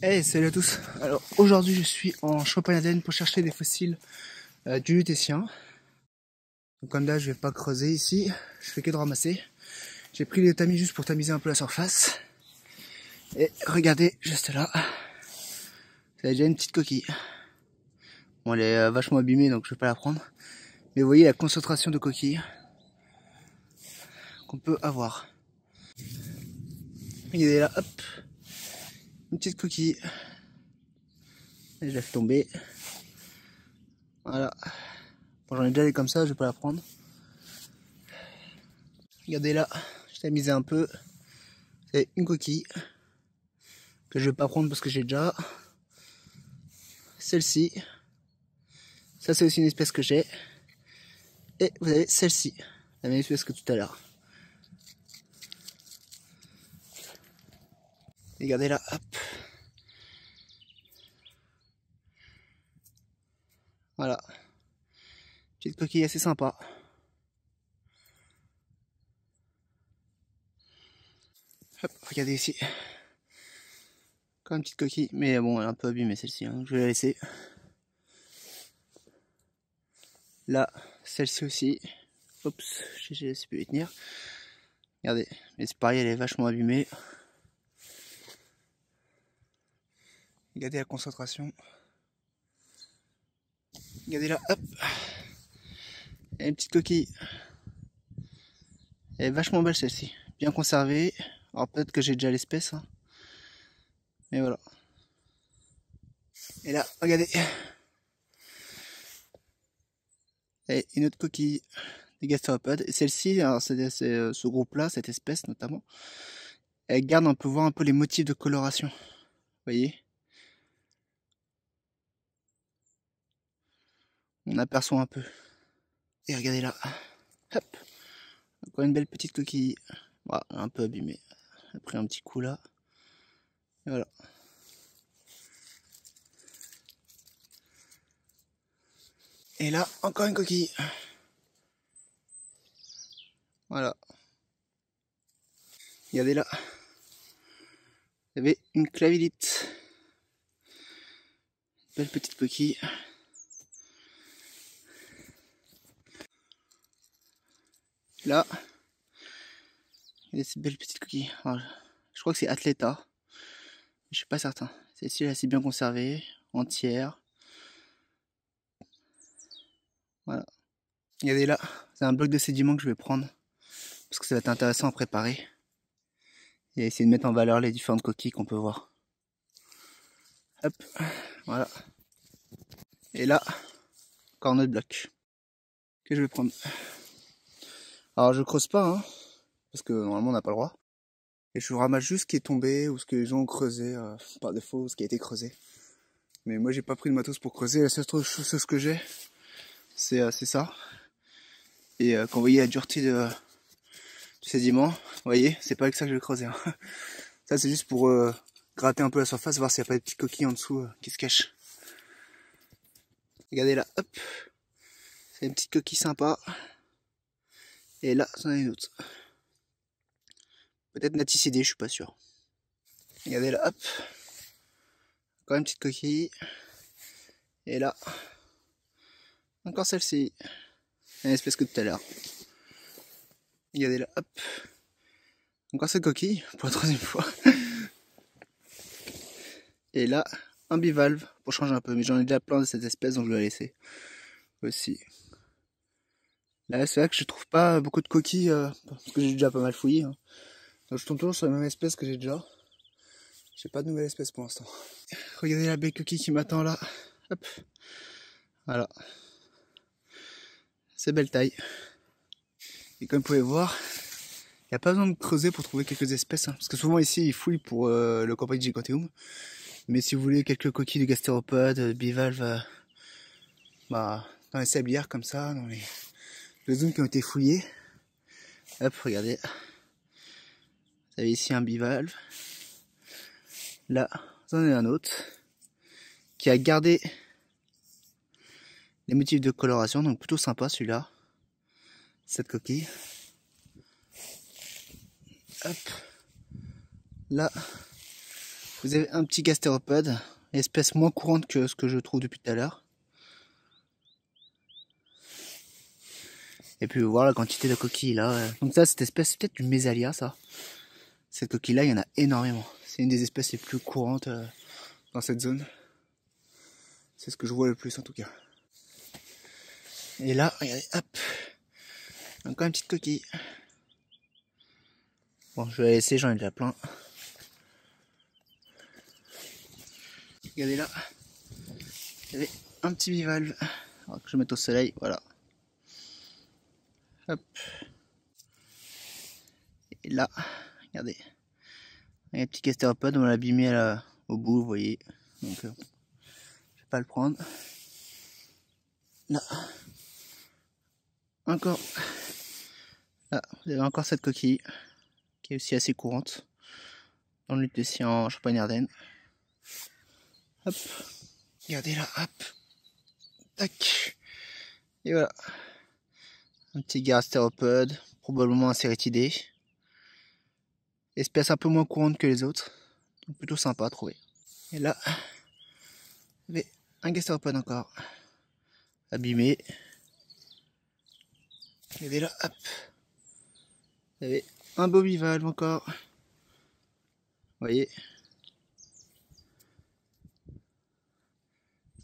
Hey, salut à tous. Alors aujourd'hui je suis en Champagne-Ardenne pour chercher des fossiles du Lutétien. Donc comme là je vais pas creuser ici, je fais que de ramasser. J'ai pris les tamis juste pour tamiser un peu la surface. Et regardez juste là, ça a déjà une petite coquille. Bon, elle est vachement abîmée donc je vais pas la prendre. Mais vous voyez la concentration de coquilles qu'on peut avoir. Regardez là, hop, une petite coquille. Et je la fais tomber. Voilà. Bon, j'en ai déjà des comme ça, je vais pas la prendre. Regardez là, je t'ai misé un peu. C'est une coquille que je vais pas prendre parce que j'ai déjà. Celle-ci. Ça c'est aussi une espèce que j'ai. Et vous avez celle-ci. La même espèce que tout à l'heure. Regardez là, hop. Voilà. Petite coquille assez sympa. Hop, regardez ici. Comme une petite coquille. Mais bon, elle est un peu abîmée celle-ci. Hein. Je vais la laisser. Là, celle-ci aussi. Oups, j'ai pu y tenir. Regardez. Mais c'est pareil, elle est vachement abîmée. Regardez la concentration. Regardez là, hop. Et une petite coquille. Elle est vachement belle celle-ci. Bien conservée. Alors peut-être que j'ai déjà l'espèce. Hein. Mais voilà. Et là, regardez. Et une autre coquille des gastéropodes. Et celle-ci, alors c'est ce groupe-là, cette espèce notamment, elle garde, on peut voir un peu les motifs de coloration. Vous voyez? On aperçoit un peu. Et regardez là. Hop. Encore une belle petite coquille. Voilà, un peu abîmée. Elle a pris un petit coup là. Et voilà. Et là, encore une coquille. Voilà. Regardez là. Il y avait une clavillite. Belle petite coquille. Là. Il y a cette belle petite coquille. Alors, je crois que c'est Athleta. Je suis pas certain. Celle-ci, elle est assez bien conservée. Entière. Voilà. Regardez là. C'est un bloc de sédiments que je vais prendre. Parce que ça va être intéressant à préparer. Et essayer de mettre en valeur les différentes coquilles qu'on peut voir. Hop. Voilà. Et là, encore un autre bloc que je vais prendre. Alors je creuse pas, hein, parce que normalement on n'a pas le droit. Et je ramasse juste ce qui est tombé ou ce que les gens ont creusé par défaut, ce qui a été creusé. Mais moi j'ai pas pris de matos pour creuser. La seule chose que j'ai, c'est ça. Et quand vous voyez la dureté du sédiment, vous voyez, c'est pas avec ça que je vais creuser. Hein. Ça c'est juste pour gratter un peu la surface, voir s'il n'y a pas de petites coquilles en dessous qui se cachent. Regardez là, hop. C'est une petite coquille sympa. Et là, c'en a une autre. Peut-être naticidée, je suis pas sûr. Regardez là, hop. Encore une petite coquille. Et là, encore celle-ci. Une espèce que tout à l'heure. Regardez là, hop. Encore cette coquille, pour la troisième fois. Et là, un bivalve, pour changer un peu. Mais j'en ai déjà plein de cette espèce, donc je vais la laisser. Aussi. Là, c'est vrai que je trouve pas beaucoup de coquilles, parce que j'ai déjà pas mal fouillé. Hein. Donc je tombe toujours sur la même espèce que j'ai déjà. J'ai pas de nouvelle espèce pour l'instant. Regardez la belle coquille qui m'attend là. Hop. Voilà. C'est belle taille. Et comme vous pouvez voir, il n'y a pas besoin de creuser pour trouver quelques espèces. Hein. Parce que souvent ici, ils fouillent pour le Campanile giganteum. Mais si vous voulez quelques coquilles de gastéropodes, bivalves, dans les sablières comme ça, dans les zones qui ont été fouillées. Hop, regardez. Vous avez ici un bivalve. Là, vous en avez un autre qui a gardé les motifs de coloration, donc plutôt sympa celui-là. Cette coquille. Hop. Là, Vous avez un petit gastéropode, espèce moins courante que ce que je trouve depuis tout à l'heure. Et puis voir la quantité de coquilles là. Donc ça, cette espèce, c'est peut-être du Mésalia, ça. Cette coquille là, il y en a énormément. C'est une des espèces les plus courantes dans cette zone. C'est ce que je vois le plus en tout cas. Et là, regardez, hop, encore une petite coquille. Bon, je vais la laisser, j'en ai déjà plein. Regardez là, il y avait un petit bivalve. Alors que je mette au soleil, voilà. Hop. Et là, regardez. Il y a un petit gastéropode, on l'a abîmé au bout, vous voyez. Donc, je vais pas le prendre. Là. Encore. Là, vous avez encore cette coquille, qui est aussi assez courante. Dans le lutétien en Champagne-Ardenne. Hop. Regardez là, hop. Tac. Et voilà. Un petit gastéropode, probablement un céritidé. Espèce un peu moins courante que les autres. Donc plutôt sympa à trouver. Et là, vous avez un gastéropode encore. Abîmé. Regardez là, hop. Vous avez un beau bivalve encore. Vous voyez.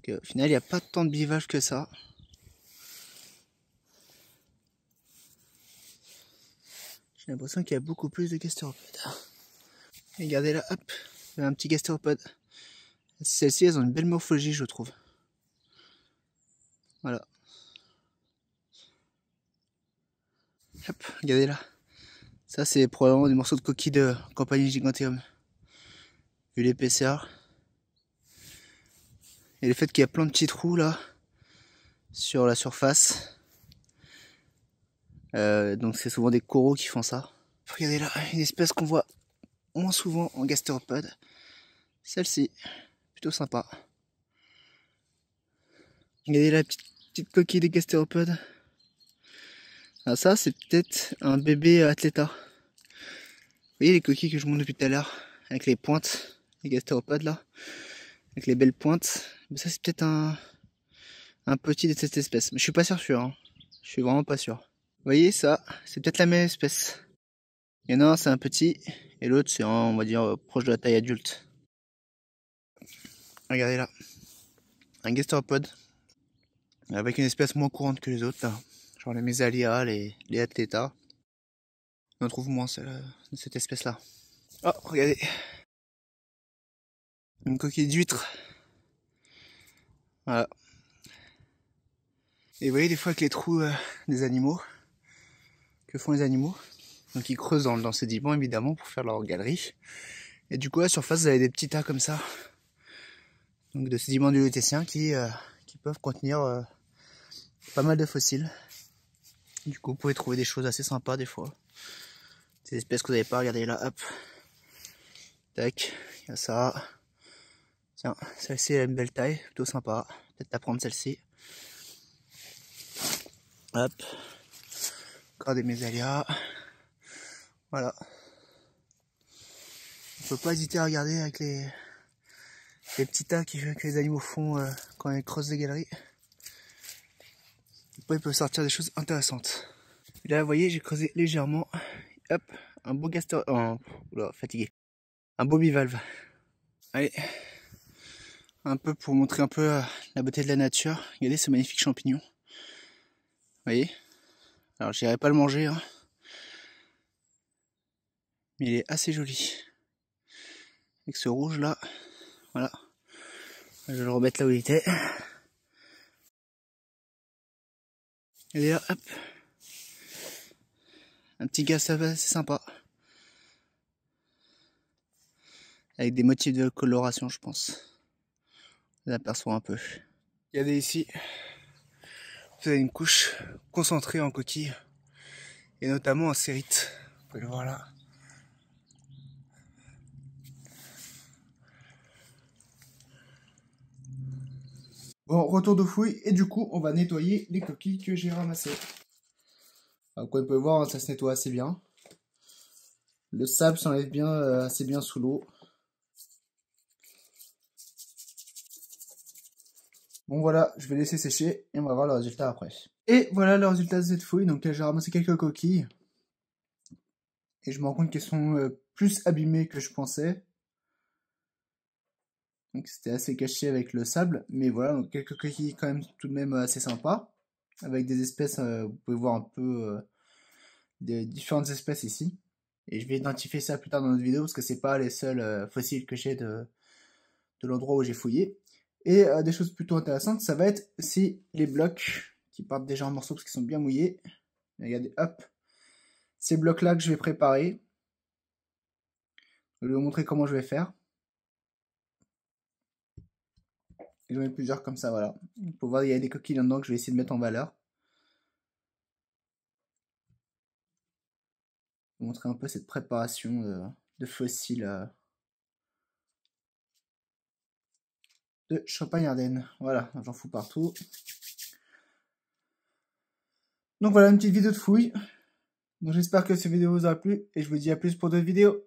Au final, il n'y a pas tant de bivalves que ça. J'ai l'impression qu'il y a beaucoup plus de gastéropodes. Regardez là, hop, il y a un petit gastéropode. Celles-ci, elles ont une belle morphologie, je trouve. Voilà. Hop, regardez là. Ça, c'est probablement des morceaux de coquilles de Campanile giganteum. Vu l'épaisseur. Et le fait qu'il y a plein de petits trous là, sur la surface. Donc c'est souvent des coraux qui font ça. Regardez là, une espèce qu'on voit moins souvent en gastéropode. Celle-ci, plutôt sympa. Regardez la petite coquille des gastéropodes. Ah, ça, c'est peut-être un bébé Athleta. Vous voyez les coquilles que je montre depuis tout à l'heure, avec les pointes, les gastéropodes là, avec les belles pointes. Mais ça, c'est peut-être un petit de cette espèce. Mais je suis pas sûr, hein. Je suis vraiment pas sûr. Vous voyez ça, c'est peut-être la même espèce. Il y en a un, c'est un petit, et l'autre, c'est on va dire proche de la taille adulte. Regardez là, un gastéropode, avec une espèce moins courante que les autres là, genre les Mésalia, les Athleta. On en trouve moins cette espèce là. Oh, regardez, une coquille d'huître. Voilà. Et vous voyez des fois avec les trous des animaux, que font les animaux. Donc ils creusent dans le sédiment évidemment pour faire leur galerie. Et du coup à la surface vous avez des petits tas comme ça. Donc de sédiments du lutétien qui peuvent contenir pas mal de fossiles. Du coup vous pouvez trouver des choses assez sympas des fois. Ces espèces que vous n'avez pas, regardez là, hop. Tac, il y a ça. Tiens, celle-ci a une belle taille, plutôt sympa. Peut-être à prendre celle-ci. Hop. Encore des Mésalia. Voilà. On peut pas hésiter à regarder avec les petits tas que les animaux font quand ils creusent des galeries. Après, il peut sortir des choses intéressantes. Et là, vous voyez, j'ai creusé légèrement. Hop, un beau gastéropode. Oula, fatigué. Un beau bivalve. Allez. Un peu pour montrer un peu la beauté de la nature. Regardez ce magnifique champignon. Vous voyez? Alors, j'irai pas le manger, hein. Mais il est assez joli. Avec ce rouge là. Voilà. Je vais le remettre là où il était. Et là, hop. Un petit gars, ça va, assez sympa. Avec des motifs de coloration, je pense. On aperçoit un peu. Regardez ici. Vous avez une couche concentrée en coquille. Et notamment en cérite. Vous pouvez le voir là. Bon, retour de fouille. Et du coup, on va nettoyer les coquilles que j'ai ramassées. Alors, comme vous pouvez voir, ça se nettoie assez bien. Le sable s'enlève bien, assez bien sous l'eau. Bon voilà, je vais laisser sécher et on va voir le résultat après. Et voilà le résultat de cette fouille. Donc j'ai ramassé quelques coquilles. Et je me rends compte qu'elles sont plus abîmées que je pensais. Donc c'était assez caché avec le sable. Mais voilà, donc quelques coquilles quand même tout de même assez sympas. Avec des espèces, vous pouvez voir un peu des différentes espèces ici. Et je vais identifier ça plus tard dans notre vidéo parce que c'est pas les seuls fossiles que j'ai de l'endroit où j'ai fouillé. Et des choses plutôt intéressantes, ça va être si les blocs qui partent déjà en morceaux parce qu'ils sont bien mouillés. Regardez, hop. Ces blocs-là que je vais préparer. Je vais vous montrer comment je vais faire. J'en ai plusieurs comme ça, voilà. Pour voir, il y a des coquilles là-dedans que je vais essayer de mettre en valeur. Vous montrer un peu cette préparation de fossiles de Champagne-Ardenne. Voilà, j'en fous partout. Donc voilà, une petite vidéo de fouille. Donc j'espère que cette vidéo vous aura plu et je vous dis à plus pour d'autres vidéos.